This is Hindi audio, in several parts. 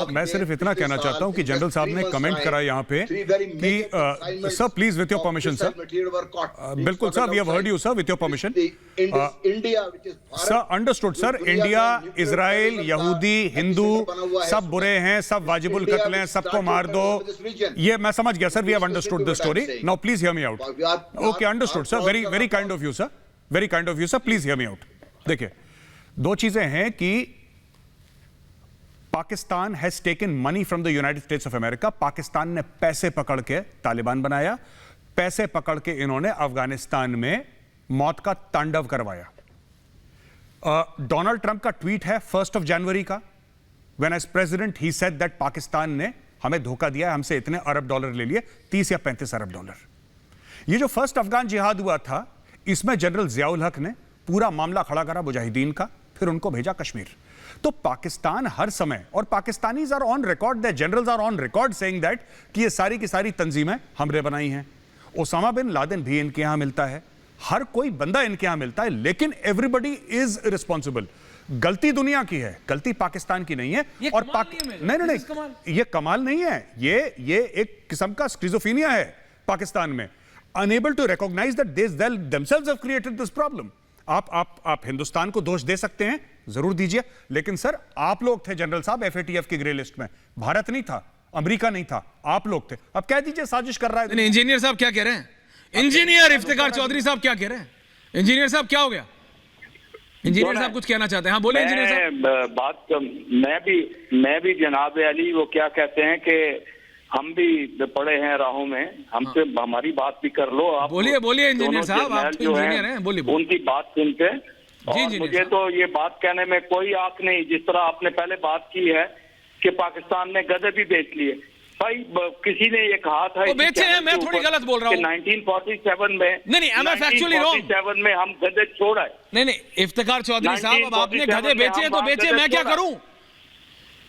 मैं सिर्फ इतना कहना चाहता हूं कि जनरल साहब ने कमेंट करा यहाँ पे कि sir please with your permission sir, बिल्कुल sir, we have heard you sir, with your permission sir, understood sir, India, Israel, यहूदी, हिंदू सब बुरे हैं, सब वाजिबुल कत्ल हैं, सबको मार दो, ये मैं समझ गया sir, we have understood the story, now please hear me out. Okay, understood sir, very very kind of you sir, very kind of you sir, please hear me out. देखिए, दो चीजें हैं कि Pakistan has taken money from the United States of America. Pakistan ने पैसे पकड़ के तालिबान बनाया, पैसे पकड़ के इन्होंने अफगानिस्तान में मौत का तांडव करवाया। डोनाल्ड ट्रंप का ट्वीट है 1 जनवरी का, when as president he said that Pakistan ने हमें धोखा दिया, हमसे इतने अरब डॉलर ले लिए, 30 या 35 अरब डॉलर। ये जो फर्स्ट अफगान जिहाद हुआ था, इसमें जनरल जियाउल हक ने पूरा मामला खड़ा करा मुजाहिदीन का, फिर उनको भेजा कश्मीर। तो पाकिस्तान हर समय, और Pakistanis are on record, that generals are on record saying that कि ये सारी की सारी तंजीमें हमने बनाई हैं। ओसामा बिन लादेन भी इनके यहां मिलता है, हर कोई बंदा इनके यहां मिलता है, लेकिन एवरीबडी इज रिस्पॉन्सिबल। गलती दुनिया की है, गलती पाकिस्तान की नहीं है। और नहीं, ये कमाल नहीं है, ये एक किस्म का स्किज़ोफ्रेनिया है पाकिस्तान में, unable to recognise that they themselves have created this problem. आप हिंदुस्तान को दोष दे सकते हैं, जरूर दीजिए, लेकिन सर आप लोग थे जनरल साहब FATF की ग्रे लिस्ट में, भारत नहीं था, अमेरिका नहीं था, आप लोग थे। अब कह दीजिए साजिश कर रहा है। इंजीनियर साहब क्या कह रहे हैं? इंजीनियर इफ्तिकार चौधरी साहब क्या कह रहे हैं? इंजीनियर साहब क्या हो गया? इंजीनियर साहब कुछ कहना चाहते हैं? हाँ बोले इंजीनियर साहब। बात मैं भी जनाब अली वो क्या कहते हैं कि हम भी पड़े हैं राहों में, हमसे हमारी बात भी कर लो आप। बोलिए इंजीनियर साहब, आप तो इंजीनियर हैं, बोलिए। उनकी बात सुनते और मुझे तो ये बात कहने में कोई आंख नहीं, जिस तरह आपने पहले बात की है कि पाकिस्तान ने गधे भी बेच लिए। भाई किसी ने ये कहा था बेचे हैं, मैं थोड़ी गलत बोल रहा हूँ। 1947 में नहीं, I'm factually wrong। 1947 में हम गधे छोड़ आए। नहीं, इफ्तिकार चौधरी साहब, अब आपने गधे बेचे हैं तो बेचे, मैं क्या करूं?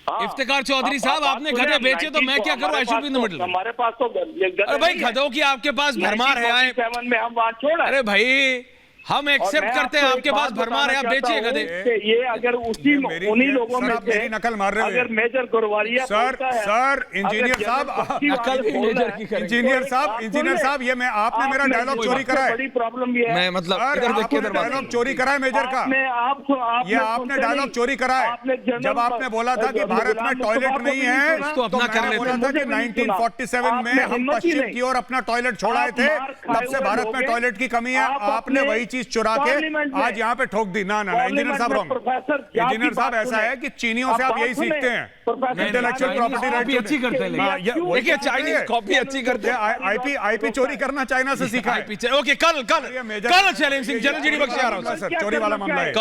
इफ्तिकार चौधरी साहब, आपने गधे बेचे तो मैं क्या करूं? I should be in the middle. हमारे पास तो अरे भाई, गधों की आपके पास भरमार है। 1947 में हम वहां छोड़ा। अरे भाई, हम एक्सेप्ट करते हैं आपके पास भरमार है, आप बेचिए गधे। ये अगर उन्हीं लोगों में से नकल मार रहे अगर मेजर गुरवालिया सर इंजीनियर साहब, इंजीनियर साहब, ये मैं आपने मेरा डायलॉग चोरी करा है। बड़ी प्रॉब्लम ये है, मैं मतलब इधर देख के इधर डायलॉग चोरी करा है मेजर का। ये आपने डायलॉग चोरी करा है। जब आपने बोला था कि भारत में टॉयलेट नहीं है, तो मैंने बोला था कि 1947 में हम पश्चिम की ओर अपना टॉयलेट छोड़ाए थे, तब से भारत में टॉयलेट की कमी है। आपने वही चीज चुरा के आज यहाँ पे ठोक दी। ना इंजीनियर साहब रॉन्ग। इंजीनियर साहब ऐसा है कि चीनियों से आप यही सीखते हैं, इंटेलेक्चुअल प्रॉपर्टी राइट अच्छी करते हैं। देखिए, चाइनीज कॉपी अच्छी करते हैं। आईपी चोरी करना चाइना से सीखा है। ओके, कल challenge Singh, general GD Bakshi आ रहा हूं सर, चोरी वाला मामला है।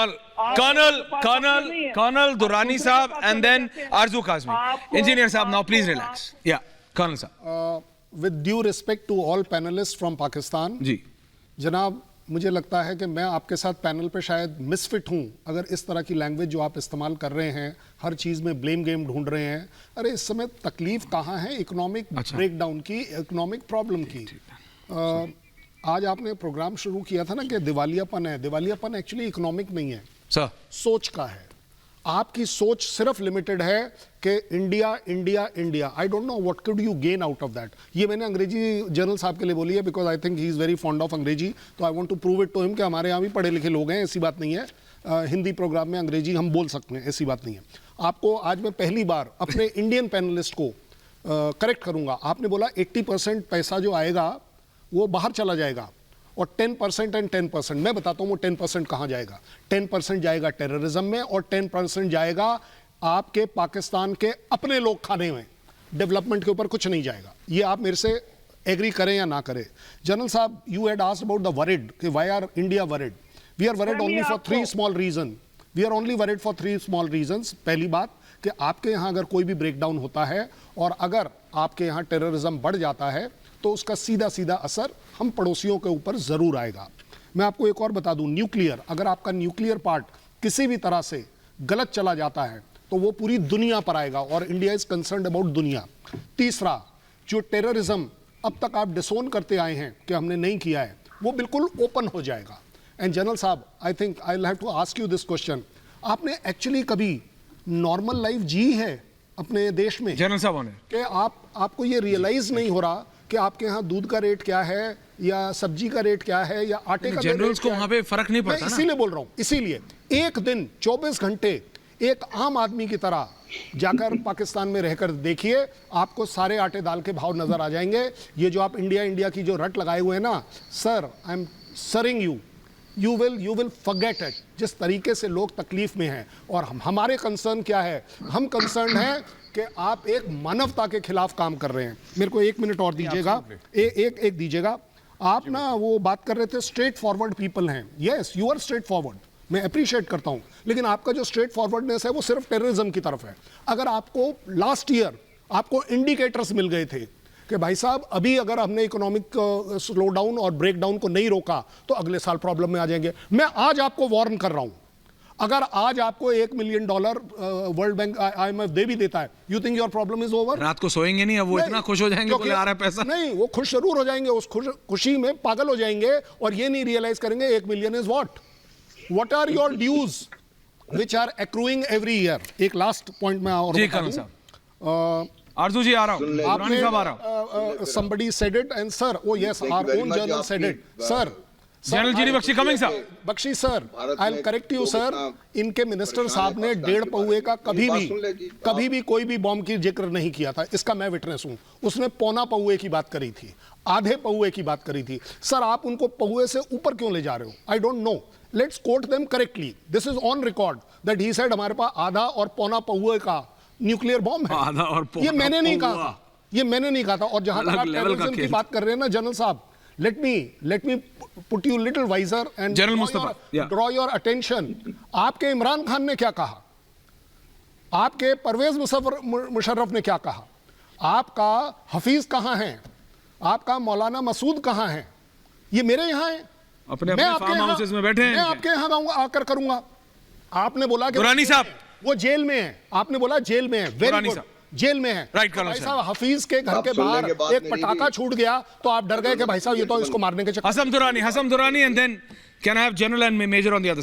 कर्नल दुरानी साहब and then Arzoo Kazmi. Engineer साहब, नाउ प्लीज रिलैक्स। या कर्नल साहब, with due respect to all panelist from Pakistan, जी जनाब, मुझे लगता है कि मैं आपके साथ पैनल पे शायद मिसफिट हूं अगर इस तरह की लैंग्वेज जो आप इस्तेमाल कर रहे हैं, हर चीज़ में ब्लेम गेम ढूंढ रहे हैं। अरे इस समय तकलीफ कहाँ है? इकोनॉमिक ब्रेकडाउन की, इकोनॉमिक प्रॉब्लम की। आज आपने प्रोग्राम शुरू किया था ना कि दिवालियापन है। दिवालियापन एक्चुअली इकोनॉमिक नहीं है सर, सोच का है। आपकी सोच सिर्फ लिमिटेड है कि India India India. I don't know what could you gain out of that. ये मैंने अंग्रेजी जनरल साहब के लिए बोली है because I think he is very fond of अंग्रेजी, तो I want to prove it to him कि हमारे यहाँ भी पढ़े लिखे लोग हैं, ऐसी बात नहीं है। हिंदी प्रोग्राम में अंग्रेजी हम बोल सकते हैं, ऐसी बात नहीं है। आपको आज मैं पहली बार अपने इंडियन पैनलिस्ट को करेक्ट करूँगा। आपने बोला 80% पैसा जो आएगा वो बाहर चला जाएगा और 10% एंड 10%। मैं बताता हूँ वो 10% कहाँ जाएगा। 10% जाएगा टेररिज्म में और 10% जाएगा आपके पाकिस्तान के अपने लोग खाने में। डेवलपमेंट के ऊपर कुछ नहीं जाएगा। ये आप मेरे से एग्री करें या ना करें। जनरल साहब, you had asked about the worried कि why are India worried. We are worried only for 3 small reason. We are only worried for 3 small reasons. पहली बात कि आपके यहाँ अगर कोई भी ब्रेकडाउन होता है और अगर आपके यहाँ टेररिज्म बढ़ जाता है तो उसका सीधा सीधा असर हम पड़ोसियों के ऊपर जरूर आएगा। मैं आपको एक और बता दूं, न्यूक्लियर, अगर आपका न्यूक्लियर पार्ट किसी भी तरह से गलत चला जाता है तो वो पूरी दुनिया पर आएगा और इंडिया इज कंसर्न्ड अबाउट दुनिया। तीसरा, जो टेररिज्म अब तक आप डिसोन करते आए हैं कि हमने नहीं किया है, वो बिल्कुल ओपन हो जाएगा। एंड जनरल साहब, I think I will have to ask you this question, आपने एक्चुअली कभी नॉर्मल लाइफ जी है अपने देश में जनरल साहब ऑनर, कि आपको ये रियलाइज नहीं हो रहा कि आपके यहाँ दूध का रेट क्या है या सब्जी का रेट क्या है या आटे का जनरल्स को वहां पे फर्क नहीं पड़ता ना। इसीलिए बोल रहा हूं, इसीलिए एक दिन 24 घंटे एक आम आदमी की तरह जाकर पाकिस्तान में रहकर देखिए, आपको सारे आटे दाल के भाव नजर आ जाएंगे। ये जो आप इंडिया इंडिया की जो रट लगाए हुए हैं ना sir, I am assuring you will forget it. जिस तरीके से लोग तकलीफ में हैं, और हमारे कंसर्न क्या है, हम कंसर्न हैं कि आप एक मानवता के खिलाफ काम कर रहे हैं। मेरे को 1 मिनट और दीजिएगा, एक दीजिएगा। आप ना वो बात कर रहे थे स्ट्रेट फॉरवर्ड पीपल हैं। Yes, you are straightforward, मैं अप्रिशिएट करता हूं, लेकिन आपका जो स्ट्रेट फॉरवर्डनेस है वो सिर्फ टेररिज्म की तरफ है। अगर आपको लास्ट ईयर आपको इंडिकेटर्स मिल गए थे कि भाई साहब अभी अगर हमने इकोनॉमिक स्लो डाउन और ब्रेक डाउन को नहीं रोका तो अगले साल प्रॉब्लम में आ जाएंगे। मैं आज आपको वार्न कर रहा हूं, अगर आज आपको $1 मिलियन वर्ल्ड बैंक IMF दे भी देता है, you think your problem is over? रात को सोएंगे नहीं, अब वो इतना खुश हो जाएंगे बोले आ रहा है पैसा। नहीं, वो खुश जरूर हो जाएंगे, उस खुशी में पागल हो जाएंगे और ये नहीं रियलाइज करेंगे 1 million is what are your dues which are accruing every year. एक लास्ट पॉइंट में और जी कर्नल साहब, आरजू जी आ रहा हूं, दुरानी साहब आ रहा हूं। somebody said it and sir, oh yes, our own journal said it, sir. General GD Bakshi coming साहब। Bakshi sir, I will correct you sir, इनके मिनिस्टर साहब ने 1.5 पौवे का कभी भी कोई भी बॉम्ब की जिक्र नहीं किया था, इसका मैं विटनेस हूं। उसने 1.25 पौवे की बात करी थी, आधे पौवे की बात करी थी। सर आप उनको पौवे से ऊपर क्यों ले जा रहे हो? I don't know, let's quote them correctly. This is on record that he said हमारे पास आधा और 1.25 पौवे का न्यूक्लियर बॉम्ब है। आधा और ये मैंने नहीं कहा था, ये मैंने नहीं कहा था। और जहां तक आप टेररिज्म की बात कर रहे हैं ना जनरल साहब, let me put you little wiser and general Mustafa, draw your attention। आपके इमरान खान ने क्या कहा, आपके परवेज मुशर्रफ ने क्या कहा, आपका हफीज कहां है, आपका मौलाना मसूद कहां है? ये मेरे यहां है, अपने फार्म हाउसेस में बैठे हैं। मैं आपके यहां आऊंगा, आकर करूंगा। आपने बोला कि दुरानी साहब वो जेल में है, आपने बोला जेल में है, वेरी गुड, जेल में है। राइट तो भाई साहब हफीज के घर के बाहर एक पटाखा छूट गया तो आप डर गए कि भाई साहब ये तो इसको मारने के चक्कर। Hasam Durrani and then can I have general and major on the other